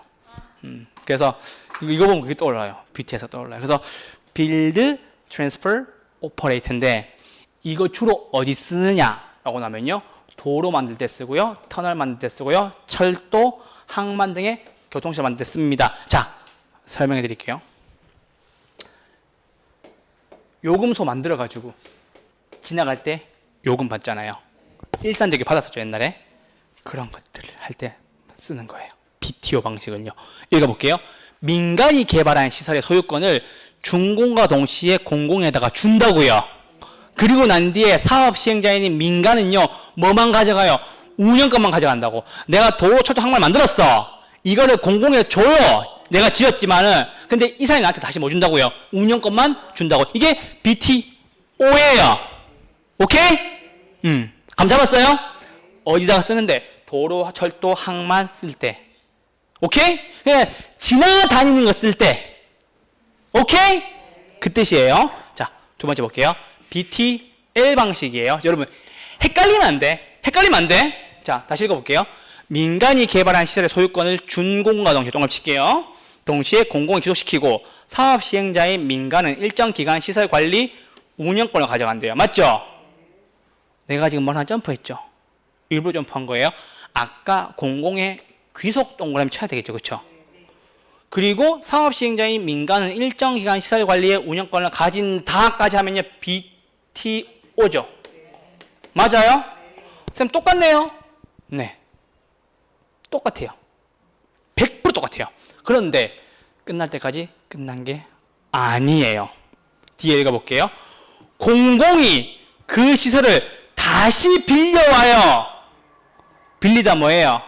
그래서 이거 보면 그게 떠올라요. BTS가 떠올라요. 그래서 build, transfer, operate인데 이거 주로 어디 쓰느냐라고 하면요. 도로 만들 때 쓰고요. 터널 만들 때 쓰고요. 철도, 항만 등의 교통시설 만들 때 씁니다. 자, 설명해 드릴게요. 요금소 만들어 가지고 지나갈 때 요금 받잖아요. 일산저기 받았었죠, 옛날에. 그런 것들을 할 때 쓰는 거예요. BTO 방식은요. 읽어볼게요. 민간이 개발한 시설의 소유권을 준공과 동시에 공공에다가 준다고요. 그리고 난 뒤에 사업 시행자인 민간은요, 뭐만 가져가요? 운영권만 가져간다고. 내가 도로, 철도, 항만을 만들었어. 이거를 공공에 줘요. 내가 지었지만은. 근데 이 사람이 나한테 다시 뭐 준다고요? 운영권만 준다고. 이게 BTO예요. 오케이? 감 잡았어요? 어디다가 쓰는데? 도로, 철도, 항만 쓸 때. 오케이? 그냥 지나다니는 거 쓸 때. 오케이? 그 뜻이에요. 자, 두 번째 볼게요. BTL 방식이에요. 여러분, 헷갈리면 안 돼. 헷갈리면 안 돼. 자, 다시 읽어볼게요. 민간이 개발한 시설의 소유권을 준공과 동시에 동그라미 칠게요. 동시에 공공이 귀속시키고 사업 시행자인 민간은 일정 기간 시설 관리 운영권을 가져간대요. 맞죠? 내가 지금 뭘 하나 점프했죠? 일부러 점프한 거예요. 아까 공공의 귀속 동그라미 쳐야 되겠죠. 그렇죠? 그리고 사업 시행자인 민간은 일정 기간 시설 관리의 운영권을 가진다까지 하면요. BTO죠. 맞아요? 쌤 똑같네요? 네. 똑같아요. 100% 똑같아요. 그런데 끝날 때까지 끝난 게 아니에요. 뒤에 읽어볼게요. 공공이 그 시설을 다시 빌려와요. 빌리다 뭐예요?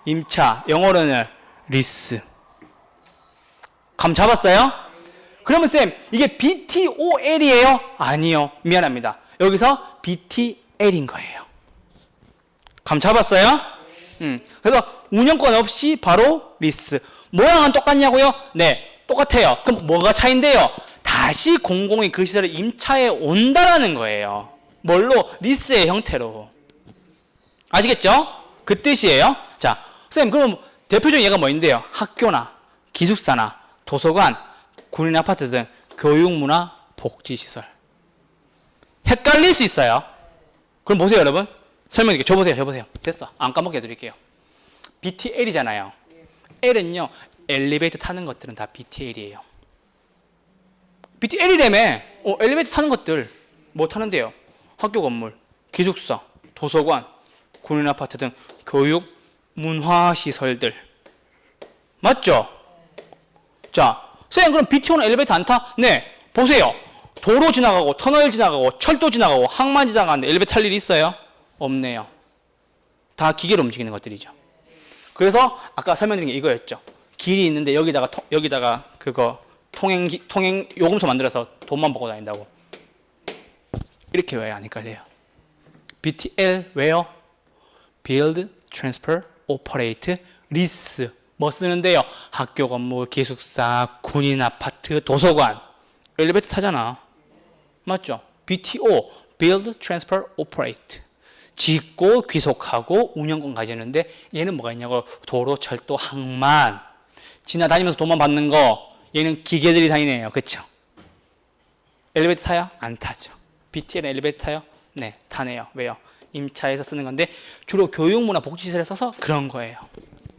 임차. 영어로는 리스. 감 잡았어요? 그러면 쌤, 이게 BTOL이에요? 아니요. 미안합니다. 여기서 BTL인 거예요. 감 잡았어요? 그래서 운영권 없이 바로 리스. 모양은 똑같냐고요? 네, 똑같아요. 그럼 뭐가 차이인데요? 다시 공공이 그 시설을 임차해 온다라는 거예요. 뭘로? 리스의 형태로. 아시겠죠? 그 뜻이에요. 자, 선생님, 그럼 대표적인 예가 뭐인데요? 학교나 기숙사나 도서관, 군인 아파트 등 교육문화 복지시설. 헷갈릴 수 있어요. 그럼 보세요, 여러분. 설명드릴게요. 줘보세요. 됐어. 안 까먹게 해드릴게요. BTL이잖아요. L은요, 엘리베이터 타는 것들은 다 BTL이에요. BTL이라며. 엘리베이터 타는 것들 뭐 타는데요? 학교 건물, 기숙사, 도서관, 군인 아파트 등 교육 문화 시설들. 맞죠? 자, 선생님 그럼 BTO는 엘리베이터 안 타? 네. 보세요. 도로 지나가고 터널 지나가고 철도 지나가고 항만 지나가는데 엘리베이터 탈 일이 있어요? 없네요. 다 기계로 움직이는 것들이죠. 그래서 아까 설명드린 게 이거였죠. 길이 있는데 여기다가 그거 통행 요금소 만들어서 돈만 보고 다닌다고. 이렇게 왜 안 헷갈려요? BTL 왜요? Build, Transfer, Operate, Lease. 뭐 쓰는데요? 학교 건물, 기숙사, 군인 아파트, 도서관. 엘리베이터 타잖아. 맞죠? BTO, Build, Transfer, Operate. 짓고 귀속하고 운영권 가지는데 얘는 뭐가 있냐고. 도로, 철도, 항만. 지나다니면서 돈만 받는 거. 얘는 기계들이 다니네요. 그렇죠? 엘리베이터 타요? 안 타죠. BTL은 엘리베이터 타요? 네, 타네요. 왜요? 임차에서 쓰는 건데 주로 교육문화 복지시설에 써서 그런 거예요.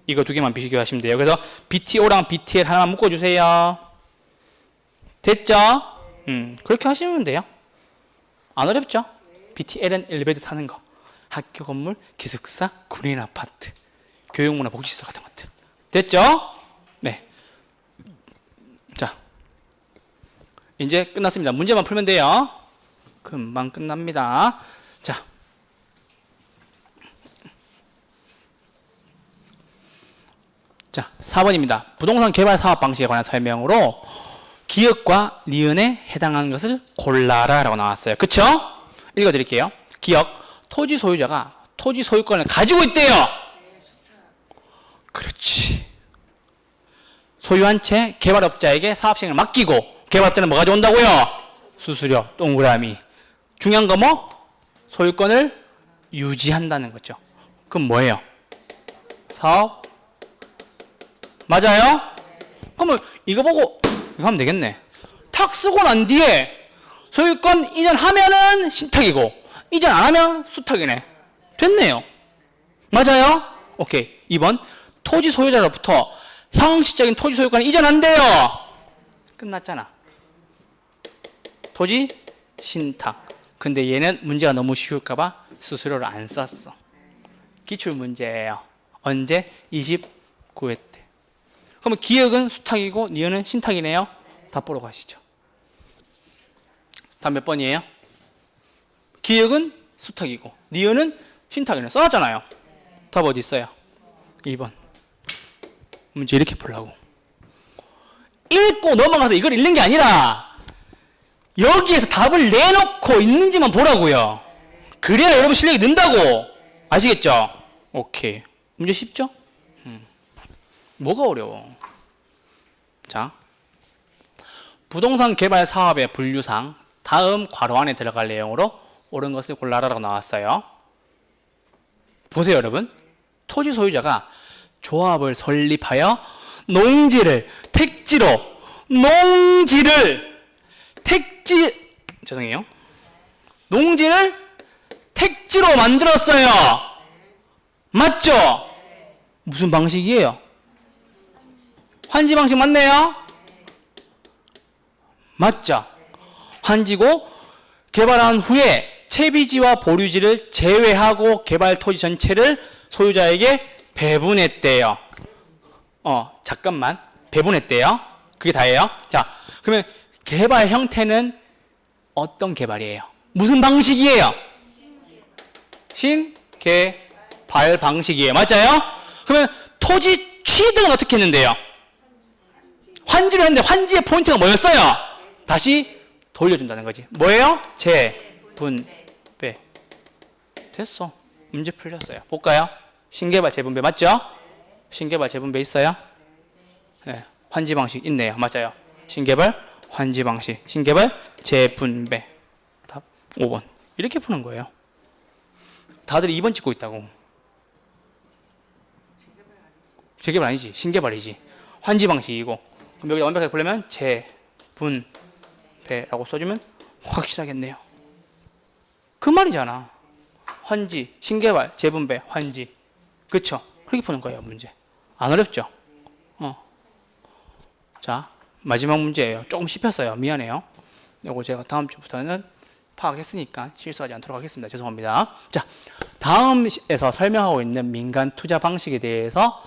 이거 두 개만 비교하시면 돼요. 그래서 BTO랑 BTL 하나만 묶어주세요. 됐죠? 그렇게 하시면 돼요. 안 어렵죠? BTL은 엘리베이터 타는 거. 학교 건물, 기숙사, 군인 아파트, 교육문화 복지시설 같은 것들. 됐죠? 네. 자, 이제 끝났습니다. 문제만 풀면 돼요. 금방 끝납니다. 자, 자, 4번입니다. 부동산 개발 사업 방식에 관한 설명으로 기역과 니은에 해당하는 것을 골라라 라고 나왔어요. 그쵸? 읽어드릴게요. 기역, 토지 소유자가 토지 소유권을 가지고 있대요. 그렇지. 소유한 채 개발업자에게 사업 시행을 맡기고 개발업자는 뭐 가져온다고요? 수수료, 동그라미. 중요한 거 뭐? 소유권을 유지한다는 거죠. 그럼 뭐예요? 사업? 맞아요? 그러면 이거 보고 이거 하면 되겠네. 탁 쓰고 난 뒤에 소유권 이전하면은 신탁이고 이전 안 하면 수탁이네. 됐네요. 맞아요? 오케이. 2번 토지 소유자로부터 형식적인 토지 소유권을 이전한대요. 끝났잖아. 토지 신탁. 근데 얘는 문제가 너무 쉬울까봐 수수료를 안 썼어. 기출 문제예요. 언제? 29회 때. 그러면 기역은 수탁이고 니은은 신탁이네요. 답 보러 가시죠. 답 몇 번이에요? 기역은 수탁이고 니은은 신탁이네요. 써놨잖아요. 답 어디 있어요? 2번. 문제 이렇게 풀라고. 읽고 넘어가서 이걸 읽는 게 아니라 여기에서 답을 내놓고 있는지만 보라고요. 그래야 여러분 실력이 는다고. 아시겠죠? 오케이. 문제 쉽죠? 뭐가 어려워? 자, 부동산 개발 사업의 분류상 다음 괄호 안에 들어갈 내용으로 옳은 것을 골라라라고 나왔어요. 보세요, 여러분. 토지 소유자가 조합을 설립하여 농지를 농지를 택지로 만들었어요. 맞죠? 무슨 방식이에요? 환지 방식 맞네요? 맞죠? 환지고 개발한 후에 채비지와 보류지를 제외하고 개발 토지 전체를 소유자에게 배분했대요. 잠깐만. 배분했대요. 그게 다예요. 자, 그러면 개발 형태는 어떤 개발이에요? 무슨 방식이에요? 신개발 방식이에요. 맞아요? 그러면 토지 취득은 어떻게 했는데요? 환지를 했는데 환지의 포인트가 뭐였어요? 다시 돌려준다는 거지. 뭐예요? 재분배. 됐어. 문제 풀렸어요. 볼까요? 신개발 재분배 맞죠? 신개발 재분배 있어요? 네. 환지 방식 있네요. 맞아요. 신개발 환지 방식. 신개발 재분배. 답 5번. 이렇게 푸는 거예요. 다들 2번 찍고 있다고. 재개발 아니지. 신개발이지. 환지 방식이고. 그럼 여기다 완벽하게 풀려면 재분배라고 써주면 확실하겠네요. 그 말이잖아. 환지, 신개발, 재분배, 환지. 그쵸? 그렇게 푸는 거예요, 문제. 안 어렵죠? 자, 마지막 문제예요. 조금 씹혔어요. 미안해요. 이거 제가 다음 주부터는 파악했으니까 실수하지 않도록 하겠습니다. 죄송합니다. 자, 다음에서 설명하고 있는 민간 투자 방식에 대해서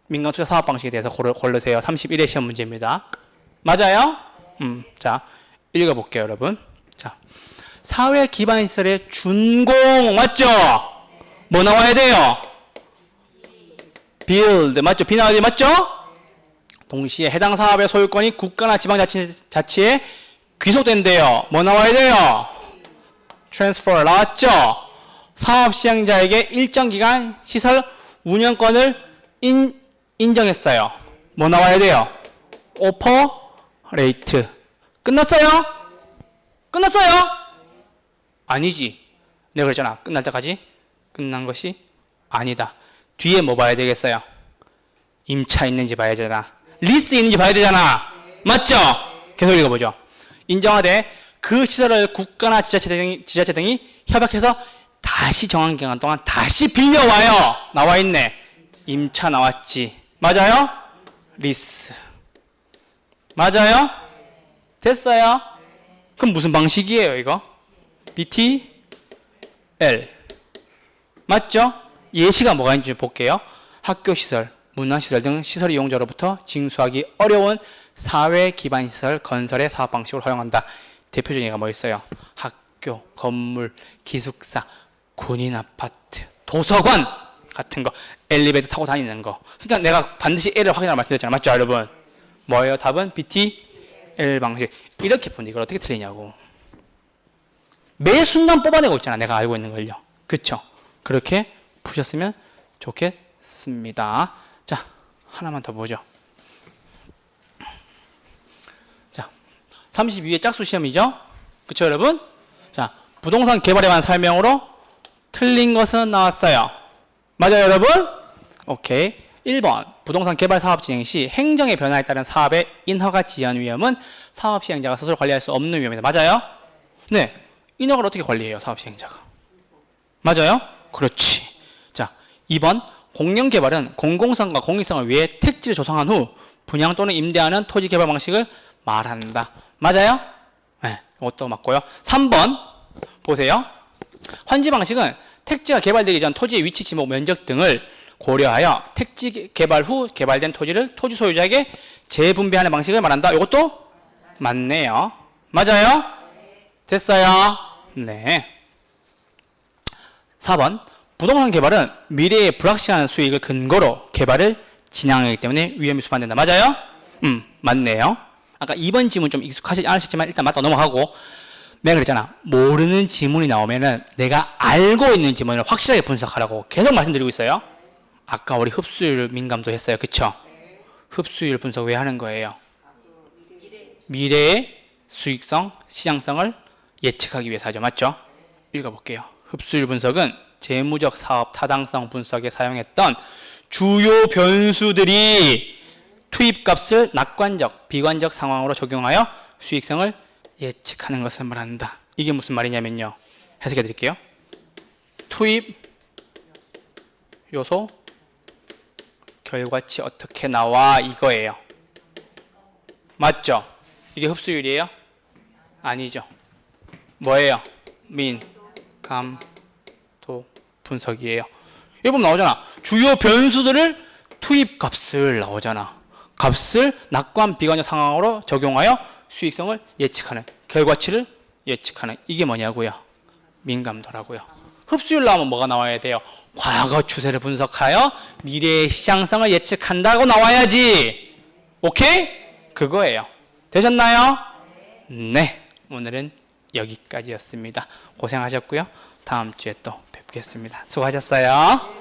민간 투자 사업 방식에 대해서 고르세요. 31회 시험 문제입니다. 맞아요? 자, 읽어볼게요, 여러분. 자, 사회 기반 시설의 준공 맞죠? 뭐 나와야 돼요? build 맞죠? B 나와야 돼 맞죠? 동시에 해당 사업의 소유권이 국가나 지방자치에 귀속된대요. 뭐 나와야 돼요? transfer 나왔죠? 사업 시행자에게 일정 기간 시설 운영권을 인정했어요. 뭐 나와야 돼요? operate. 끝났어요? 끝났어요? 아니지. 내가 그랬잖아. 끝날 때까지 끝난 것이 아니다. 뒤에 뭐 봐야 되겠어요? 임차 있는지 봐야 되잖아. 리스 있는지 봐야 되잖아. 맞죠? 계속 읽어보죠. 인정하되 그 시설을 국가나 지자체 등이 협약해서 다시 정한 기간 동안 다시 빌려와요. 나와 있네. 임차 나왔지. 맞아요? 리스. 맞아요? 됐어요? 그럼 무슨 방식이에요, 이거? BTL. 맞죠? 예시가 뭐가 있는지 볼게요. 학교시설, 문화시설 등 시설 이용자로부터 징수하기 어려운 사회 기반 시설 건설의 사업 방식을 허용한다. 대표적인 예가 뭐 있어요? 학교, 건물, 기숙사, 군인 아파트, 도서관 같은 거, 엘리베이터 타고 다니는 거. 그러니까 내가 반드시 L을 확인하라 말씀드렸잖아요. 맞죠, 여러분? 뭐예요? 답은 BTL 방식. 이렇게 푸는데 이걸 어떻게 틀리냐고. 매 순간 뽑아내고 있잖아. 내가 알고 있는 걸요. 그쵸? 그렇게 푸셨으면 좋겠습니다. 자, 하나만 더 보죠. 자, 32회 짝수 시험이죠? 그쵸, 여러분? 자, 부동산 개발에 관한 설명으로 틀린 것은 나왔어요. 맞아요, 여러분? 오케이. 1번. 부동산 개발 사업 진행 시 행정의 변화에 따른 사업의 인허가 지연 위험은 사업 시행자가 스스로 관리할 수 없는 위험이다. 맞아요? 네. 인허가를 어떻게 관리해요, 사업 시행자가? 맞아요? 그렇지. 자, 2번. 공영 개발은 공공성과 공익성을 위해 택지를 조성한 후 분양 또는 임대하는 토지 개발 방식을 말한다. 맞아요? 네, 이것도 맞고요. 3번 보세요. 환지 방식은 택지가 개발되기 전 토지의 위치, 지목, 면적 등을 고려하여 택지 개발 후 개발된 토지를 토지 소유자에게 재분배하는 방식을 말한다. 이것도 맞네요. 맞아요? 됐어요? 네. 4번. 부동산 개발은 미래의 불확실한 수익을 근거로 개발을 진행하기 때문에 위험이 수반된다. 맞아요? 맞네요. 아까 2번 지문 좀 익숙하지 않으셨지만 일단 맞다 넘어가고, 내가 그랬잖아. 모르는 지문이 나오면은 내가 알고 있는 지문을 확실하게 분석하라고 계속 말씀드리고 있어요. 아까 우리 흡수율 민감도 했어요. 그쵸? 흡수율 분석 왜 하는 거예요? 미래의 수익성, 시장성을 예측하기 위해서 하죠. 맞죠? 읽어볼게요. 흡수율 분석은 재무적 사업 타당성 분석에 사용했던 주요 변수들이 투입값을 낙관적, 비관적 상황으로 적용하여 수익성을 예측하는 것을 말한다. 이게 무슨 말이냐면요. 해석해 드릴게요. 투입 요소 결과치 어떻게 나와 이거예요. 맞죠? 이게 흡수율이에요? 아니죠. 뭐예요? 감도 분석이에요. 여기 보면 나오잖아. 주요 변수들을 투입값을 나오잖아. 값을 낙관 비관적 상황으로 적용하여 수익성을 예측하는, 결과치를 예측하는, 이게 뭐냐고요? 민감도라고요. 흡수율 나오면 뭐가 나와야 돼요? 과거 추세를 분석하여 미래의 시장성을 예측한다고 나와야지. 오케이? 그거예요. 되셨나요? 네. 오늘은 여기까지였습니다. 고생하셨고요. 다음 주에 또 뵙겠습니다. 수고하셨어요.